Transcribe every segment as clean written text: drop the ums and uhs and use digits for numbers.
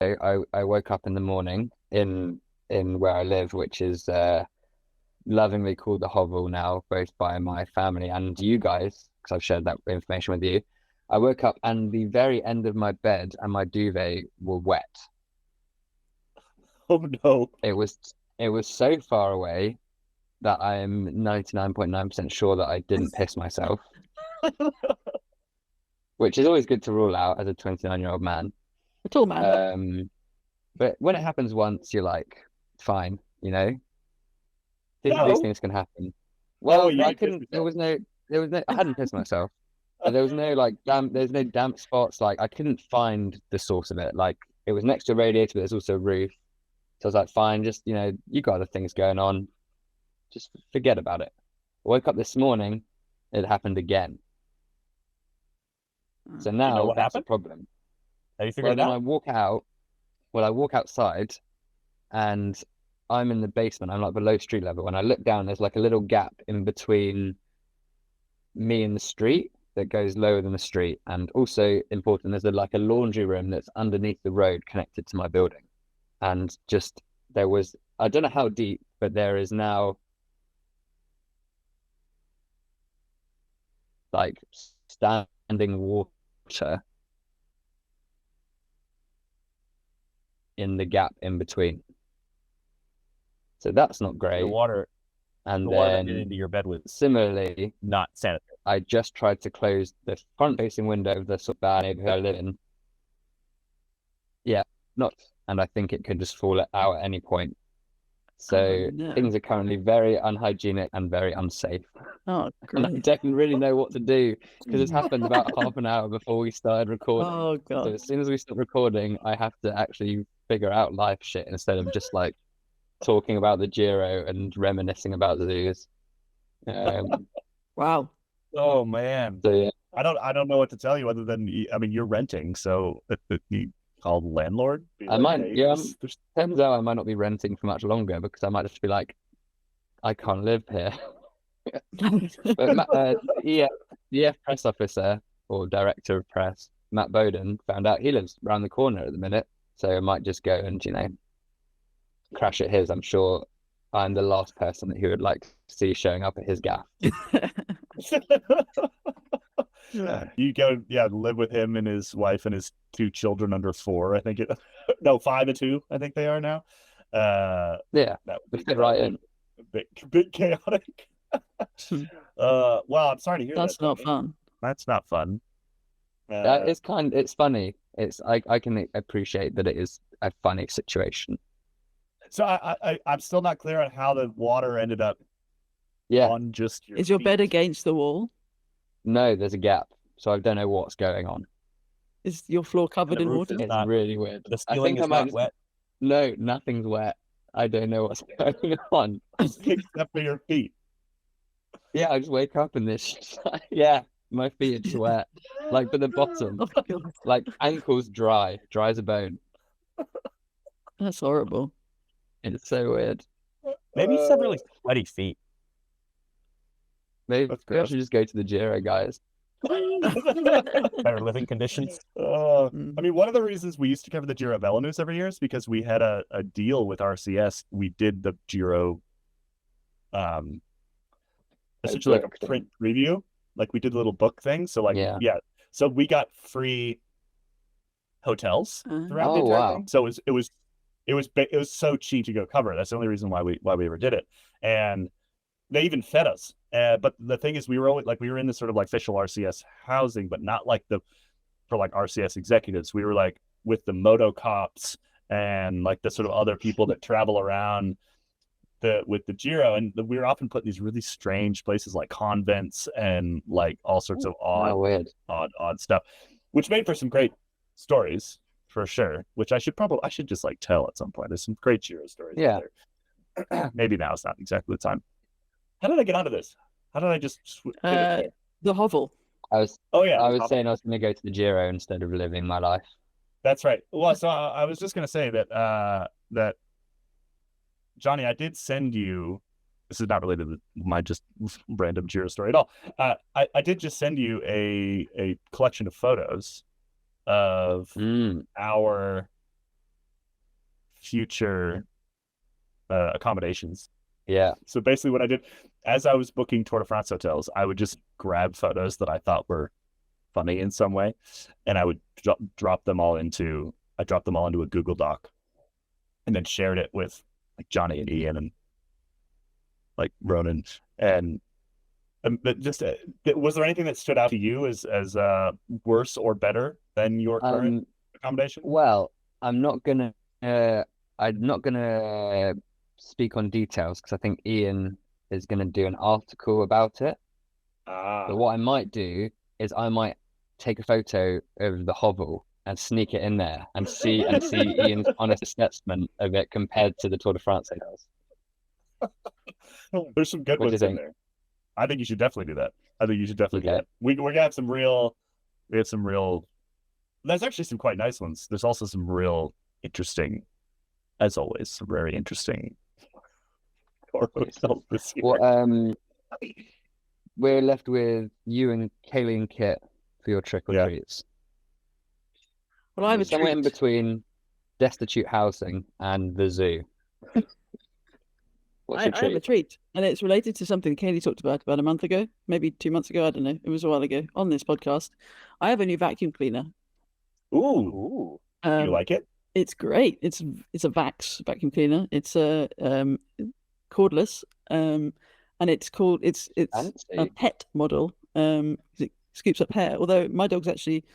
I woke up in the morning in where I live, which is lovingly called the Hovel now, both by my family and you guys, because I've shared that information with you. I woke up and the very end of my bed and my duvet were wet. Oh no. It was so far away that I am 99.9% sure that I didn't piss myself, which is always good to rule out as a 29-year-old man. A tall man. But when it happens once, you're like, fine, these No. things can happen. Oh, Well, you I ain't pissed couldn't. yourself. I hadn't pissed myself. There was no like damp. There's no damp spots. Like I couldn't find the source of it. Like it was next to a radiator, but there's also a roof. So I was like, fine, just you got other things going on. Just forget about it. I woke up this morning, it happened again. So You know now what that's a happened? problem. Have you figured Well, it then out? I walk out. Well, I walk outside, and I'm in the basement. I'm like below street level. When I look down, there's like a little gap in between me and the street that goes lower than the street. And also important, there's like a laundry room that's underneath the road connected to my building. And just there was, I don't know how deep, but there is now like standing water in the gap in between. So that's not The great. water, And the water that getting then into your bed was similarly, not sanitary. I just tried to close the front facing window of the sort of bad neighborhood I live in. Yeah, not, and I think it could just fall out at any point. Oh So no. things are currently very unhygienic and very unsafe. Oh, And I great. don't really know what to do because it's happened about half an hour before we started recording. Oh So God. as soon as we stop recording, I have to actually figure out life shit instead of just like talking about the Giro and reminiscing about zoos. Um, Wow. Oh man. so yeah, I don't know what to tell you other than I mean you're renting, so you call the landlord, be I like, might, hey, yeah, there's turns out I might not be renting for much longer because I might just be like, I can't live here. But the EF press officer or director of press, Matt Bowden, found out he lives around the corner at the minute. So I might just go and, crash at his. I'm sure I'm the last person that he would like to see showing up at his gaff. you go, yeah, live with him and his wife and his two children under 4. I think it, no, 5 and 2. I think they are now. Yeah, That we would fit that right would in. be a bit chaotic. Well, I'm sorry to hear that, That's not Tony. fun. That's not fun. Uh, It's funny. I can appreciate that it is a funny situation. so I'm still not clear on how the water ended up Yeah, on just your Is your bed feet. against the wall? no, there's a gap. So I don't know what's going on. Is your floor And covered the in roof water? is It's not, really weird. the I ceiling think I is might not just, wet no, nothing's wet. I don't know what's going on. except for your feet. Yeah, I just wake up and this, yeah, my feet are just wet. Like, but the bottom, Oh God. like ankles dry as a bone. That's horrible. It's so weird. Maybe you just have really sweaty feet. Maybe That's I gross. should just go to the Giro, guys. Better living conditions. Mm. I mean, one of the reasons we used to cover the Giro Velonews every year is because we had a deal with RCS. We did the Giro, um, essentially like Book a thing. print preview. Like we did a little book thing. So like, Yeah. yeah. So we got free hotels throughout the Oh, entire wow. thing. So it was so cheap to go cover. That's the only reason why we ever did it. And they even fed us. But the thing is, we were in this sort of like official RCS housing, but not like for like RCS executives. We were like with the moto cops and like the sort of other people that travel around with the Giro, and we were often put in these really strange places like convents and like all sorts of Oh, weird. odd stuff, which made for some great stories for sure. Which I should just like tell at some point. There's some great Giro stories Yeah. out there. Maybe now is not exactly the time. How did I get onto this? How did I just pivot there? The hovel. Oh yeah, I was saying I was going to go to the Giro instead of living my life. that's right. Well, so I was just gonna say that Johnny, I did send you. This is not related to my just random Giro story at all. I did just send you a collection of photos of Mm. our future accommodations. Yeah. So basically, what I did as I was booking Tour de France hotels, I would just grab photos that I thought were funny in some way, and I would drop them all into a Google Doc, and then shared it with like Johnny and Ian and like Ronan. And but just was there anything that stood out to you as worse or better than your current accommodation? Well, I'm not gonna speak on details because I think Ian is gonna do an article about it. But what I might do is I might take a photo of the hovel and sneak it in there and see Ian's honest assessment of it compared to the Tour de France hotels. There's some good What do you ones in think? there. I think you should definitely do that. I think you should definitely do Okay. that. We're gonna have some real. We have some real. There's actually some quite nice ones. There's also some real interesting, as always, some very interesting tour hotels this year. Well, we're left with you and Kaylee and Kit for your trick or Yeah. treats. Well, I have a Somewhere in treat. between destitute housing and the zoo. What's your I have a treat? treat, and it's related to something Kaylee talked about a month ago, maybe 2 months ago. I don't know. It was a while ago on this podcast. I have a new vacuum cleaner. Ooh, do you like it? It's great. It's a Vax vacuum cleaner. It's a cordless, and it's a Fancy. pet model. It scoops up hair. Although my dog actually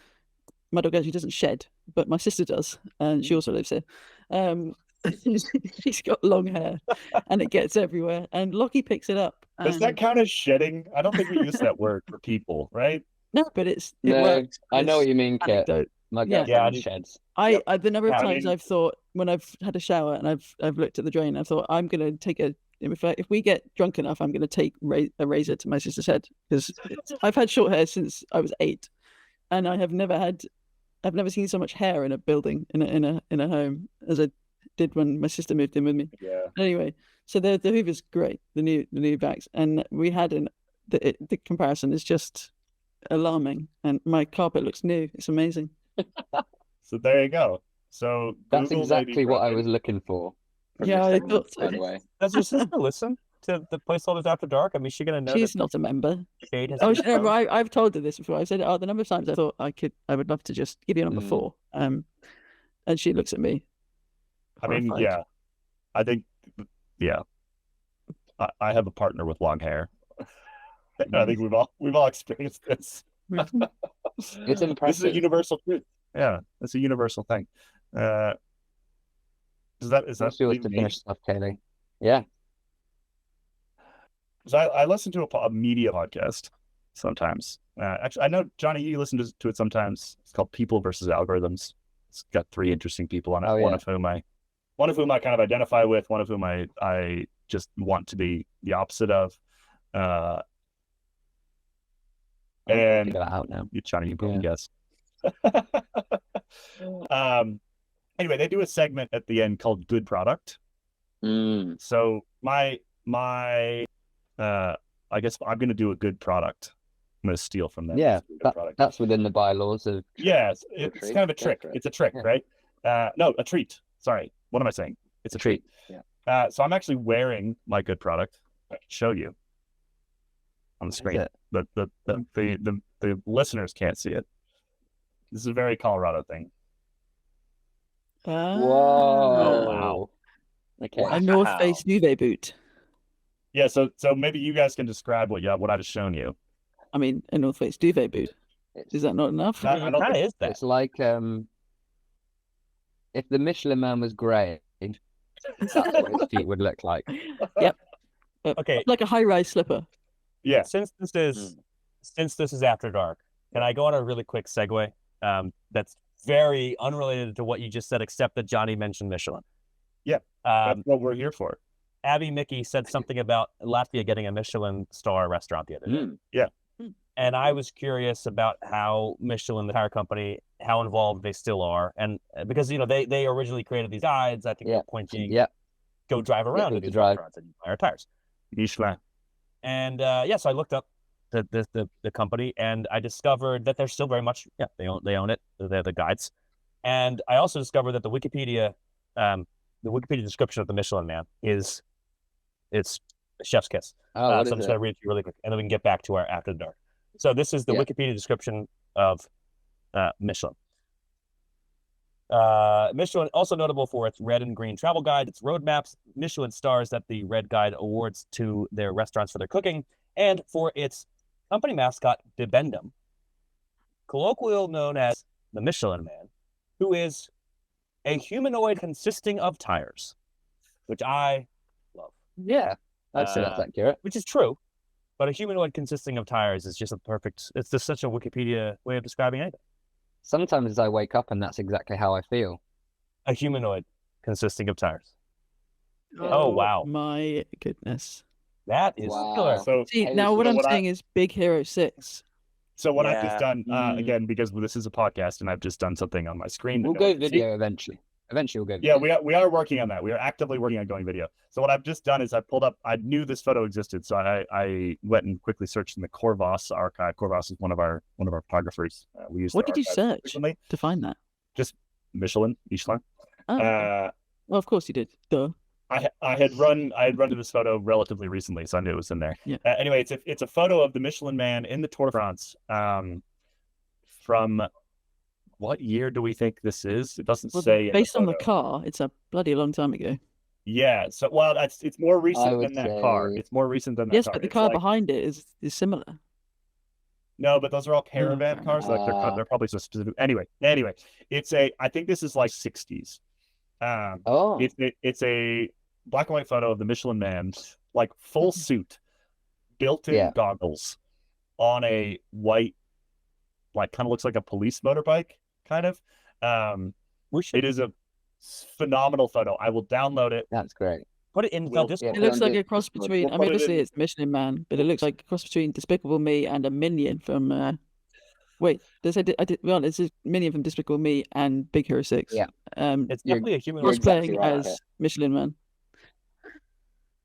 doesn't shed, but my sister does, and she also lives here. She's got long hair, and it gets everywhere. And Lockie picks it up. Does that and- count as shedding? I don't think we use that word for people, right? No, but it No, works. I know It's what you mean, Kit. anecdote. My Yeah. girlfriend Yeah, sheds. I the number of Yeah, I times mean- I've thought when I've had a shower and I've looked at the drain, I've thought I'm gonna take if we get drunk enough, I'm gonna take a razor to my sister's head because I've had short hair since I was 8, and I've never seen so much hair in a building in a home as I did when my sister moved in with me. Yeah. Anyway, so the Hoover's great, the new Vax, and we had the comparison is just alarming, and my carpet looks new. It's amazing. So there you go. So That's Google may be exactly what I broken. was looking for. from Yeah, this I segment, thought by so. the way. Does your sister listen to the Placeholders After Dark? I mean, she's gonna know She's that not a member. Jade has Oh, been no, thrown? I've told her this before. I said, the number of times I thought I would love to just give you a number Mm. 4. And she looks at me. I mean, horrified. yeah. I think, yeah. I have a partner with long hair. I think we've all experienced this. It's This is a impressive. universal truth. Yeah, it's a universal thing. Is What's that yours leave to me? finish stuff, Kaylee? Yeah. 'Cause I listen to a media podcast sometimes. Actually, I know Johnny, you listen to it sometimes. It's called People versus Algorithms. It's got 3 interesting people on it. Oh, One yeah. of whom I kind of identify with. One of whom I just want to be the opposite of. I'll And figure that out now. Johnny, you probably Yeah. guess. Anyway, they do a segment at the end called Good Product. Mm. So my I guess I'm going to do a good product. I'm going to steal from them. Yeah, Good product. that's within the bylaws of. Yeah, it's treat. kind of a Go trick. for it. It's a trick, Yeah. right? No, a treat. Sorry. What am I saying? It's a treat. Yeah. So I'm actually wearing my good product. I can show you on the screen. it? But the listeners can't see it. This is a very Colorado thing. Ah, Whoa. wow. Okay. A North Face duvet boot. Yeah, so maybe you guys can describe what I just shown you. I mean, a North Face duvet boot. Is that not enough? I It don't kind of think- is that. It's like if the Michelin Man was grey, that's what his feet would look like. Yep. Okay, Like a high-rise slipper. Yeah. since this is After Dark, can I go on a really quick segue? That's very unrelated to what you just said, except that Johnny mentioned Michelin. Yeah, That's what we're here for. Abby Mickey said something about Latvia getting a Michelin star restaurant the other day. Mm. And I was curious about how Michelin, the tire company, how involved they still are. And because, they originally created these guides, I think Yeah. the point being, Yeah. go drive around go in to these drive. restaurants and buy our tires. Michelin. And so I looked up the company, and I discovered that they're still very much, they own it. They're the guides. And I also discovered that the the Wikipedia description of the Michelin Man is it's a chef's kiss. Oh, So what I'm is just it? going to read it to you really quick, and then we can get back to our After the Dark. So this is the Yeah. Wikipedia description of Michelin. Michelin, also notable for its red and green travel guide, its road maps, Michelin stars that the Red Guide awards to their restaurants for their cooking, and for its company mascot, Bibendum, colloquially known as the Michelin Man, who is a humanoid consisting of tires, which I love. Yeah, I'd say that's accurate. Which is true, but a humanoid consisting of tires is just it's just such a Wikipedia way of describing anything. Sometimes I wake up and that's exactly how I feel. A humanoid consisting of tires. Oh, wow. My goodness. That is Wow. killer. So See, Hey, now so what I'm what I- saying is Big Hero 6. So what I've Yeah. just done, Mm. again, because this is a podcast and I've just done something on my screen. We'll that go no one can see. video eventually. Eventually we'll go Yeah, video. we are working on that. We are actively working on going video. So what I've just done is I pulled up. I knew this photo existed, so I went and quickly searched in the Corvos archive. Corvos is one of our photographers. We use. What their did you archive search frequently. to find that? Michelin. Oh, Uh, well, of course you did. Duh. I had run to this photo relatively recently, so I knew it was in there. Yeah. Anyway, it's a photo of the Michelin Man in the Tour de France. From what year do we think this is? It doesn't Well, say. in based on the photo. car, it's a bloody long time ago. Yeah. So it's more recent would than that car. say- It's more recent than that Yes, car. but the It's car like- behind it is similar. No, but those are all caravan fair cars. Like enough. they're probably so specific. Anyway, I think this is like 60s. Oh, It's a black and white photo of the Michelin Man, like full suit, built-in Yeah. goggles, on a white, like kind of looks like a police motorbike, kind of. It is a phenomenal photo. I will download it. that's great. Put it in Well, Discord. It looks like We'll a cross put- between. we'll I put mean, it obviously in- it's Michelin Man, but it looks like a cross between Despicable Me and a minion from. Wait, I did. Well, it's a minion from Despicable Me and Big Hero 6. Yeah. It's You're- definitely a humanoid. you're exactly cosplaying right, as yeah. Michelin Man.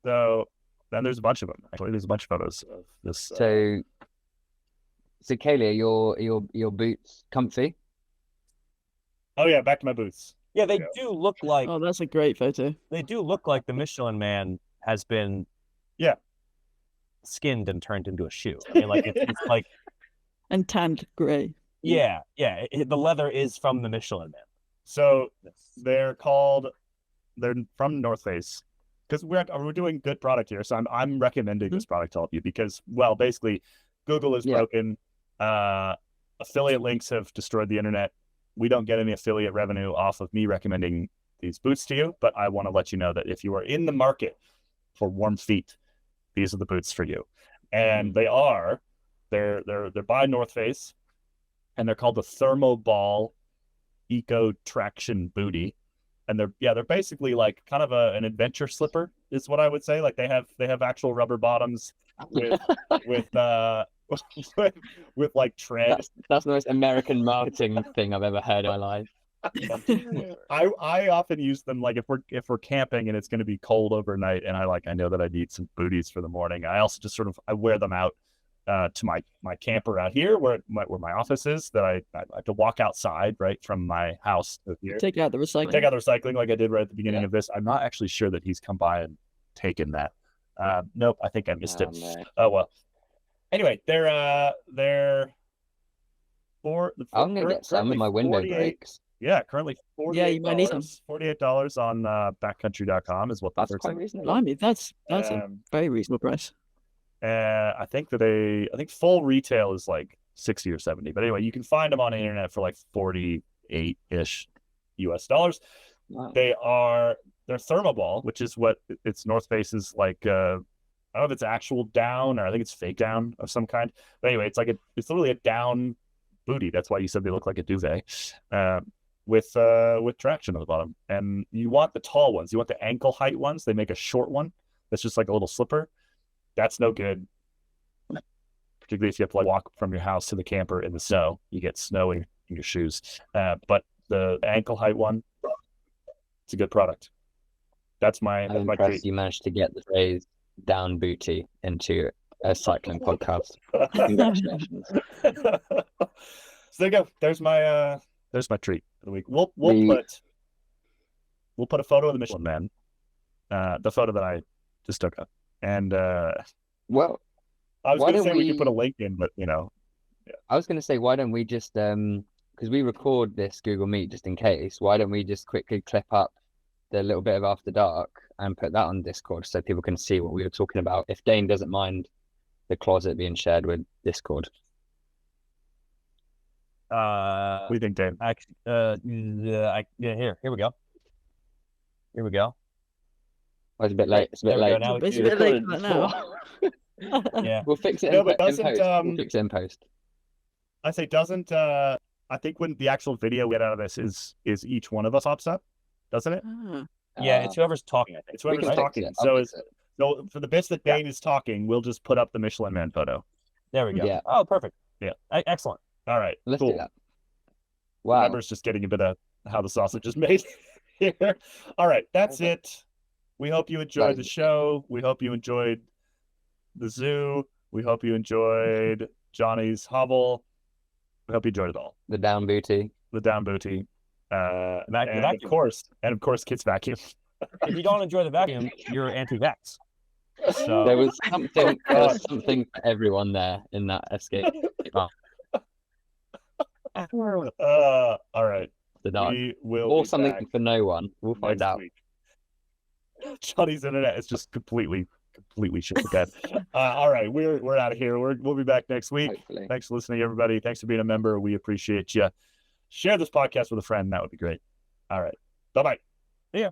So then there's a bunch of them. Actually, there's a bunch of photos of this. So Kaylee, are your boots comfy? Oh yeah, back to my boots. Yeah, they Yeah. do look like Oh, that's a great photo. the Michelin Man has been Yeah. skinned and turned into a shoe. I mean, like it's like And tanned grey. yeah, the leather is from the Michelin Man. So they're from North Face, because we're doing good product here. So I'm recommending this product to all of you because, well, basically Google is Yeah. broken. Affiliate links have destroyed the internet. We don't get any affiliate revenue off of me recommending these boots to you, but I want to let you know that if you are in the market for warm feet, these are the boots for you. And they're by North Face, and they're called the Thermoball Eco Traction Booty. And they're basically like kind of an adventure slipper is what I would say. Like they have actual rubber bottoms with with like tread. That's the most American marketing thing I've ever heard in my life. I often use them like if we're camping and it's going to be cold overnight and I know that I need some booties for the morning. I also just I wear them out to my camper out here where my office is, that I have to walk outside right from my house to here. Take out the recycling. Take out the recycling like I did right at the beginning Yeah. of this. I'm not actually sure that he's come by and taken that. Nope, I think I missed it. no. Oh well. Anyway, they're I'm gonna get some with my window 48 breaks. Yeah, currently $48. Yeah, you might need some. $48 on backcountry.com is what the That's first quite thing. reasonable. Blimey, that's a Um, very reasonable price. I think full retail is like 60 or 70. But anyway, you can find them on the internet for like 48-ish US dollars. Wow. They're Thermoball, which is what it's North Face's like. I don't know if it's actual down or I think it's fake down of some kind. But anyway, it's literally a down booty. That's why you said they look like a duvet, with traction on the bottom. And you want the tall ones. You want the ankle height ones. They make a short one that's just like a little slipper. That's no good, particularly if you have to like walk from your house to the camper in the snow. You get snow in your shoes. But the ankle height one, it's a good product. That's my I'm treat. impressed you managed to get the phrase down booty into a cycling podcast. Congratulations. So there you go. There's my treat for the week. We'll The- put we'll put a photo of the Michelin Man, the photo that I just took up, and Well, I was why going to don't say we could put a we- link in, but I was going to say, why don't we just, because we record this Google Meet just in case, why don't we just quickly clip up the little bit of After Dark and put that on Discord so people can see what we were talking about, if Dane doesn't mind the closet being shared with Discord. what do you think, Dave? Actually, here we go. Here we go. Oh, it's a bit late. It's a bit There we go. late. Now It's we a can bit late recorded for that now. before. Yeah. We'll fix it No, in, but in doesn't, post. We'll fix it in post. I say doesn't. I think when the actual video we get out of this is each one of us pops up, doesn't it? Ah. Yeah, it's whoever's talking, I think. It's We whoever's can fix talking. it. I'll So fix it. so for the bits that Dane is talking, we'll just put up the Michelin Man photo. There we go. Yeah. Oh, perfect. Yeah. Excellent. All right, Let's cool. do that. Wow. Remember's just getting a bit of how the sausage is made here. All right, that's it. We hope you enjoyed the show. We hope you enjoyed the zoo. We hope you enjoyed Johnny's hovel. We hope you enjoyed it all. The down booty. The down booty. The And of vacuum. course, Kit's vacuum. If you don't enjoy the vacuum, you're anti-vax. So There was something. There was something for everyone there in that escape. Oh, All right. the dark. We will Or be something back for no one. We'll find next out. week. Johnny's internet is just completely shit the bed. All right, we're out of here. We'll be back next week. Hopefully. Thanks for listening, everybody. Thanks for being a member. We appreciate you. Share this podcast with a friend. That would be great. All right. Bye-bye. See ya.